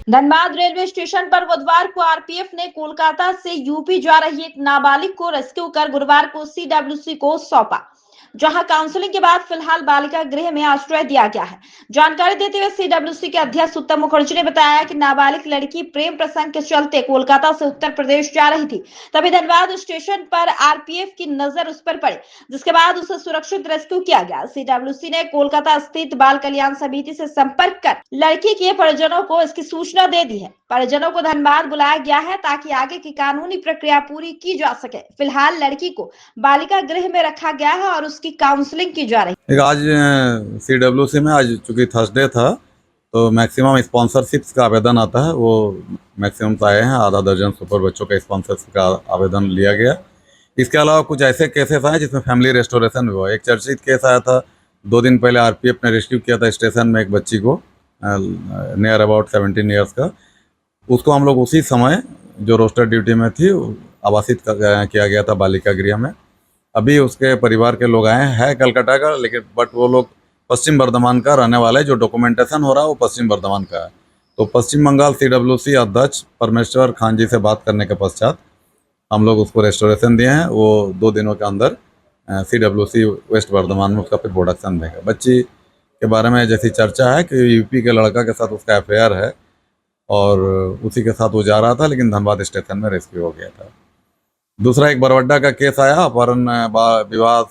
Dhanbad railway station पर बुधवार को आरपीएफ ने कोलकाता से यूपी जा रही एक नाबालिग को रेस्क्यू कर गुरुवार को सीडब्ल्यूसी को सौंपा, जहां काउंसलिंग के बाद फिलहाल बालिका गृह में आश्रय दिया गया है। जानकारी देते हुए सीडब्ल्यूसी के अध्यक्ष उत्तम मुखर्जी ने बताया कि नाबालिग लड़की प्रेम प्रसंग के चलते कोलकाता से उत्तर प्रदेश जा रही थी। तभी धनबाद स्टेशन पर आरपीएफ की नजर उस पर पड़ी, जिसके बाद उसे सुरक्षित रेस्क्यू किया गया। सीडब्ल्यूसी ने कोलकाता स्थित बाल कल्याण समिति से संपर्क कर लड़की के परिजनों को इसकी सूचना दे दी है। परिजनों को धनबाद बुलाया गया है ताकि आगे की कानूनी प्रक्रिया पूरी की जा सके। फिलहाल लड़की को बालिका गृह में रखा गया है और उसकी काउंसलिंग की जा रही है। आज सीडब्ल्यूसी में आज चूंकि थर्सडे था तो मैक्सिमम स्पॉन्सरशिप्स का आवेदन आता है, वो मैक्सिमम आए हैं। आधा दर्जन सुपर बच्चों का स्पॉन्सरशिप का आवेदन लिया गया। इसके अलावा कुछ ऐसे केसेस आए जिसमें फैमिली रेस्टोरेशन भी हुआ। एक चर्चित केस आया था 2 दिन पहले, आरपीएफ ने रेस्क्यू किया था स्टेशन में एक बच्ची को नियर अबाउट 17 ईयर्स का। उसको हम लोग उसी समय जो रोस्टर ड्यूटी में थी आवासित किया गया था बालिका गृह में। अभी उसके परिवार के लोग आए हैं कलकत्ता का, लेकिन बट वो लोग पश्चिम बर्धमान का रहने वाला है। जो डॉक्यूमेंटेशन हो रहा है वो पश्चिम बर्धमान का है। तो पश्चिम बंगाल सीडब्ल्यूसी अध्यक्ष परमेश्वर खान जी से बात करने के पश्चात हम लोग उसको रेस्टोरेशन दिए हैं। वो 2 दिनों के अंदर सीडब्ल्यूसी वेस्ट बर्धमान में उसका फिर प्रोडक्शन देगा। बच्ची के बारे में जैसी चर्चा है कि यूपी के लड़का के साथ उसका अफेयर है और उसी के साथ वो जा रहा था, लेकिन धनबाद स्टेशन में रेस्क्यू हो गया था। दूसरा एक बरवड्डा का केस आया, अपहरण विवाह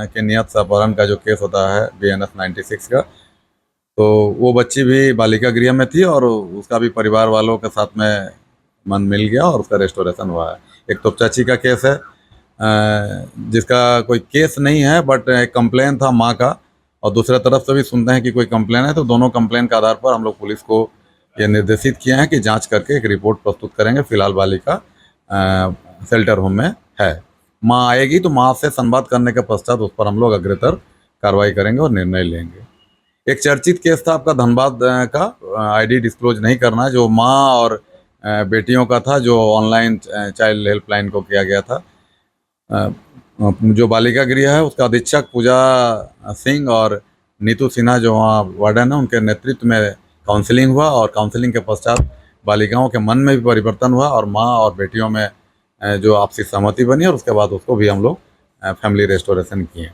के नियत से अपहरण का जो केस होता है BNS 96 का। तो वो बच्ची भी बालिका गृह में थी और उसका भी परिवार वालों के साथ में मन मिल गया और उसका रेस्टोरेशन हुआ है। एक तोपचाची का केस है जिसका कोई केस नहीं है बट एक कंप्लेन था माँ का, और दूसरे तरफ से भी सुनते हैं कि कोई कंप्लेन है। तो दोनों कंप्लेन के आधार पर हम लोग पुलिस को ये निर्देशित किए हैं कि जांच करके एक रिपोर्ट प्रस्तुत करेंगे। फिलहाल बालिका शेल्टर होम में है। माँ आएगी तो माँ से संवाद करने के पश्चात उस पर हम लोग अग्रतर कार्रवाई करेंगे और निर्णय लेंगे। एक चर्चित केस था आपका धनबाद का, आईडी डिस्क्लोज नहीं करना, जो माँ और बेटियों का था, जो ऑनलाइन चाइल्ड हेल्पलाइन को किया गया था। जो बालिका गृह है उसका अधीक्षक पूजा सिंह और नीतू सिन्हा जो वहाँ वार्डन है, उनके नेतृत्व में काउंसलिंग हुआ और काउंसलिंग के पश्चात बालिकाओं के मन में भी परिवर्तन हुआ और माँ और बेटियों में जो आपसी सहमति बनी और उसके बाद उसको भी हम लोग फैमिली रेस्टोरेशन किए।